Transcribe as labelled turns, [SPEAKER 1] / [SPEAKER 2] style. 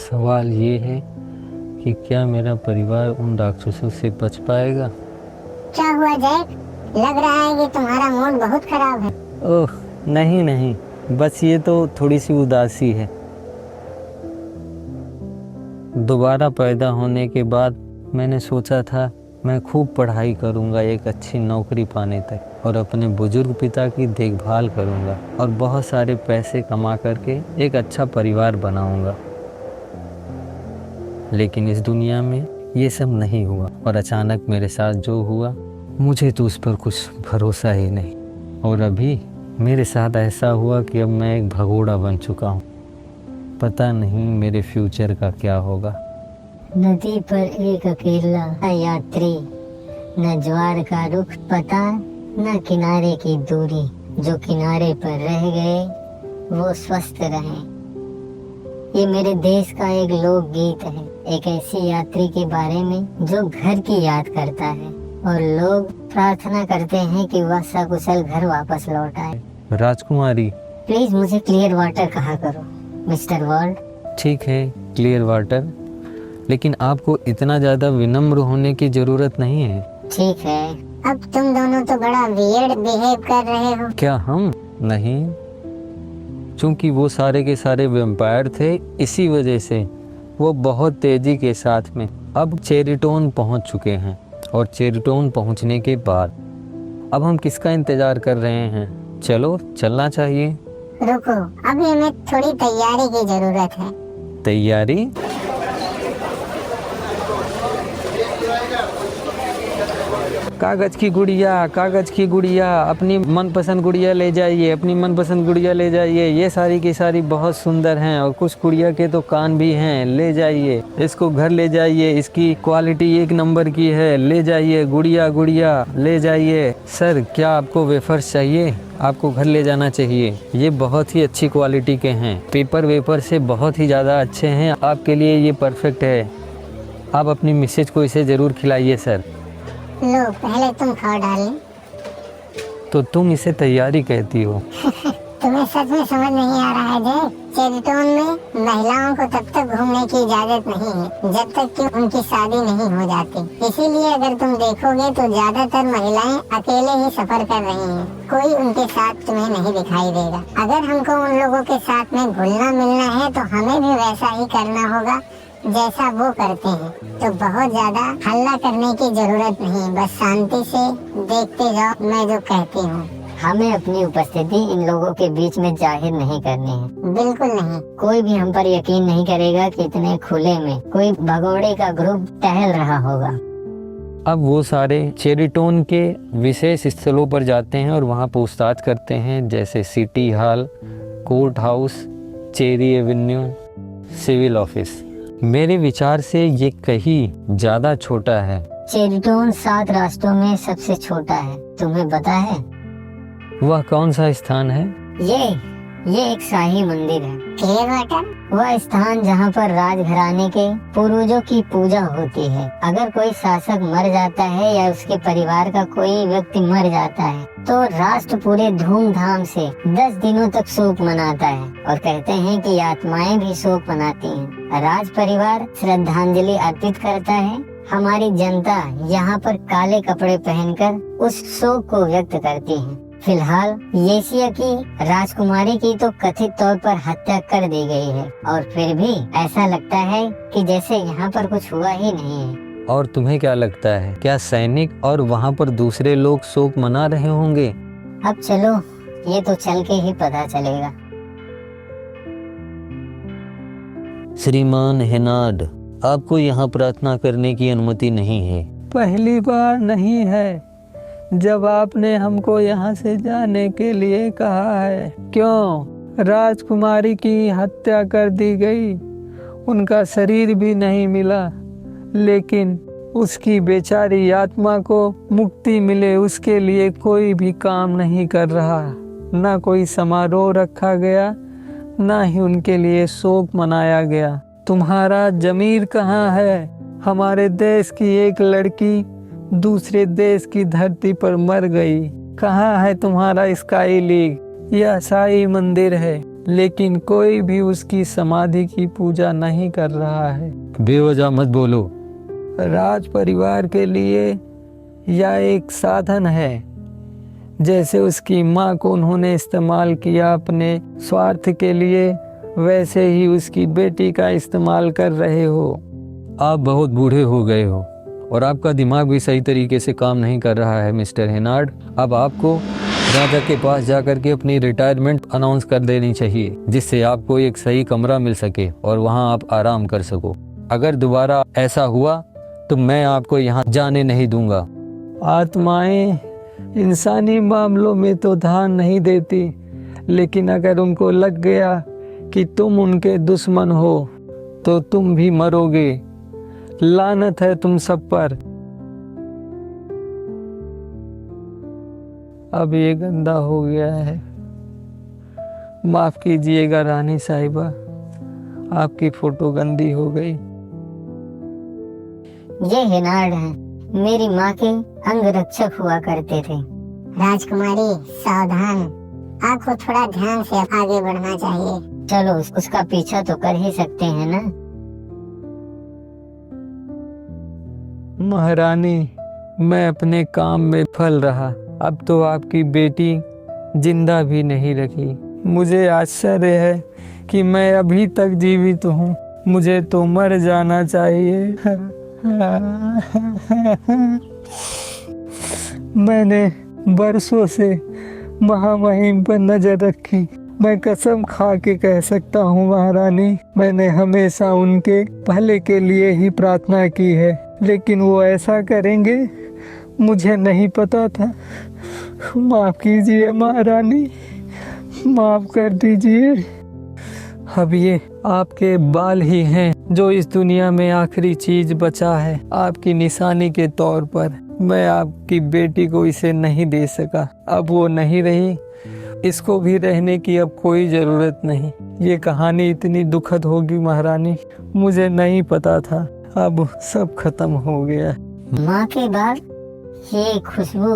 [SPEAKER 1] सवाल ये है कि क्या मेरा परिवार उन राक्षसों से बच पाएगा।
[SPEAKER 2] क्या हुआ जैक? लग रहा है कि तुम्हारा मूड बहुत खराब है।
[SPEAKER 1] ओह नहीं नहीं, बस ये तो थोड़ी सी उदासी है। दोबारा पैदा होने के बाद मैंने सोचा था मैं खूब पढ़ाई करूंगा, एक अच्छी नौकरी पाने तक, और अपने बुजुर्ग पिता की देखभाल करूंगा और बहुत सारे पैसे कमा करके एक अच्छा परिवार बनाऊंगा। लेकिन इस दुनिया में ये सब नहीं हुआ और अचानक मेरे साथ जो हुआ, मुझे तो उस पर कुछ भरोसा ही नहीं। और अभी मेरे साथ ऐसा हुआ कि अब मैं एक भगोड़ा बन चुका हूँ। पता नहीं मेरे फ्यूचर का क्या होगा।
[SPEAKER 2] नदी पर एक अकेला यात्री, न ज्वार का रुख पता न किनारे की दूरी। जो किनारे पर रह गए वो स्वस्थ रहे। ये मेरे देश का एक लोक गीत है, एक ऐसी यात्री के बारे में जो घर की याद करता है और लोग प्रार्थना करते हैं कि वह सकुशल घर वापस लौट आए।
[SPEAKER 1] राजकुमारी,
[SPEAKER 2] प्लीज मुझे क्लियर वाटर कहा करो मिस्टर वर्ल्ड।
[SPEAKER 1] ठीक है क्लियर वाटर, लेकिन आपको इतना ज़्यादा विनम्र होने की ज़रूरत नहीं है।
[SPEAKER 2] ठीक है, अब तुम दोनों तो बड़ा वियर्ड बिहेव कर रहे हो।
[SPEAKER 1] क्या हम? नहीं, चूंकि वो सारे के सारे वैम्पायर थे, इसी वजह से वो बहुत तेज़ी के साथ में अब चेरिटोन पहुंच चुके हैं। और चेरिटोन पहुंचने के बाद अब हम किसका इंतज़ार कर रहे हैं? चलो चलना चाहिए।
[SPEAKER 2] रुको, अभी हमें थोड़ी तैयारी की जरूरत है।
[SPEAKER 1] तैयारी? कागज की गुड़िया, कागज की गुड़िया, अपनी मनपसंद गुड़िया ले जाइए, अपनी मनपसंद गुड़िया ले जाइए। ये सारी की सारी बहुत सुंदर हैं और कुछ गुड़िया के तो कान भी हैं, ले जाइए। इसको घर ले जाइए, इसकी क्वालिटी 1 नंबर की है, ले जाइए। गुड़िया गुड़िया ले जाइए। सर, क्या आपको वेफर्स चाहिए? आपको घर ले जाना चाहिए, ये बहुत ही अच्छी क्वालिटी के हैं, पेपर वेपर से बहुत ही ज़्यादा अच्छे हैं, आपके लिए ये परफेक्ट है। आप अपनी मिसेज को इसे ज़रूर खिलाइए सर।
[SPEAKER 2] लो, पहले तुम खाओ डार्लिंग।
[SPEAKER 1] तो तुम इसे तैयारी कहती हो?
[SPEAKER 2] तुम्हें सच में समझ नहीं आ रहा है जय? चेरिटोन में महिलाओं को तब तक घूमने की इजाजत नहीं है जब तक कि उनकी शादी नहीं हो जाती। इसीलिए अगर तुम देखोगे तो ज्यादातर महिलाएं अकेले ही सफर कर रही हैं। कोई उनके साथ तुम्हें नहीं दिखाई देगा। अगर हमको उन लोगों के साथ में घुलना मिलना है तो हमें भी वैसा ही करना होगा जैसा वो करते हैं। तो बहुत ज्यादा हल्ला करने की जरूरत नहीं, बस शांति से देखते जाओ मैं जो कहती हूँ। हमें अपनी उपस्थिति इन लोगों के बीच में जाहिर नहीं करनी है। बिल्कुल नहीं। कोई भी हम पर यकीन नहीं करेगा कि इतने खुले में कोई भगोड़े का ग्रुप टहल रहा होगा।
[SPEAKER 1] अब वो सारे चेरिटोन के विशेष स्थलों पर जाते हैं और वहाँ पूछताछ करते हैं, जैसे city hall, court house, cherry avenue, civil office. मेरे विचार से ये कहीं ज़्यादा छोटा है।
[SPEAKER 2] चेरिटोन 7 राष्ट्रों में सबसे छोटा है, तुम्हें पता है?
[SPEAKER 1] वह कौन सा स्थान है?
[SPEAKER 2] ये एक शाही मंदिर है। Clear water? वह स्थान जहाँ पर राजघराने के पूर्वजों की पूजा होती है। अगर कोई शासक मर जाता है या उसके परिवार का कोई व्यक्ति मर जाता है तो राष्ट्र पूरे धूमधाम से 10 दिनों तक शोक मनाता है और कहते हैं कि आत्माएं भी शोक मनाती हैं। राज परिवार श्रद्धांजलि अर्पित करता है। हमारी जनता यहाँ पर काले कपड़े पहनकर उस शोक को व्यक्त करती है। फिलहाल येशिया की राजकुमारी की तो कथित तौर पर हत्या कर दी गई है और फिर भी ऐसा लगता है कि जैसे यहाँ पर कुछ हुआ ही नहीं है।
[SPEAKER 1] और तुम्हें क्या लगता है, क्या सैनिक और वहाँ पर दूसरे लोग शोक मना रहे होंगे?
[SPEAKER 2] अब चलो, ये तो चल के ही पता चलेगा।
[SPEAKER 1] श्रीमान हेनार्ड, आपको यहाँ प्रार्थना करने की अनुमति नहीं है।
[SPEAKER 3] पहली बार नहीं है जब आपने हमको यहाँ से जाने के लिए कहा है। क्यों? राजकुमारी की हत्या कर दी गई, उनका शरीर भी नहीं मिला, लेकिन उसकी बेचारी आत्मा को मुक्ति मिले उसके लिए कोई भी काम नहीं कर रहा। ना कोई समारोह रखा गया, ना ही उनके लिए शोक मनाया गया। तुम्हारा ज़मीर कहाँ है? हमारे देश की एक लड़की दूसरे देश की धरती पर मर गई। कहाँ है तुम्हारा स्काई लीग? यह शाही मंदिर है, लेकिन कोई भी उसकी समाधि की पूजा नहीं कर रहा है।
[SPEAKER 1] बेवजह मत बोलो।
[SPEAKER 3] राज परिवार के लिए यह एक साधन है। जैसे उसकी माँ को उन्होंने इस्तेमाल किया अपने स्वार्थ के लिए, वैसे ही उसकी बेटी का इस्तेमाल कर रहे हो।
[SPEAKER 1] आप बहुत बूढ़े हो गए हो और आपका दिमाग भी सही तरीके से काम नहीं कर रहा है मिस्टर हेनार्ड। अब आपको राजा के पास जाकर के अपनी रिटायरमेंट अनाउंस कर देनी चाहिए, जिससे आपको एक सही कमरा मिल सके और वहां आप आराम कर सको। अगर दोबारा ऐसा हुआ तो मैं आपको यहाँ जाने नहीं दूंगा।
[SPEAKER 3] आत्माएं इंसानी मामलों में तो ध्यान नहीं देती, लेकिन अगर उनको लग गया कि तुम उनके दुश्मन हो तो तुम भी मरोगे। लानत है तुम सब पर। अब ये गंदा हो गया है। माफ कीजिएगा रानी साहिबा, आपकी फोटो गंदी हो गई।
[SPEAKER 2] ये हेनार्ड हैं, मेरी माँ के अंगरक्षक हुआ करते थे। राजकुमारी सावधान, आपको थोड़ा ध्यान से आगे बढ़ना चाहिए। चलो उसका पीछा तो कर ही सकते हैं ना।
[SPEAKER 3] महारानी, मैं अपने काम में फल रहा, अब तो आपकी बेटी जिंदा भी नहीं रखी। मुझे आश्चर्य है कि मैं अभी तक जीवित हूँ। मुझे तो मर जाना चाहिए। मैंने बरसों से महामहिम पर नजर रखी। मैं कसम खा के कह सकता हूँ महारानी, मैंने हमेशा उनके भले के लिए ही प्रार्थना की है, लेकिन वो ऐसा करेंगे मुझे नहीं पता था। माफ कीजिए महारानी, माफ कर दीजिए। अब ये आपके बाल ही हैं जो इस दुनिया में आखिरी चीज बचा है। आपकी निशानी के तौर पर मैं आपकी बेटी को इसे नहीं दे सका। अब वो नहीं रही, इसको भी रहने की अब कोई ज़रूरत नहीं। ये कहानी इतनी दुखद होगी महारानी, मुझे नहीं पता था। अब सब खत्म हो गया।
[SPEAKER 2] माँ के बाद ये खुशबू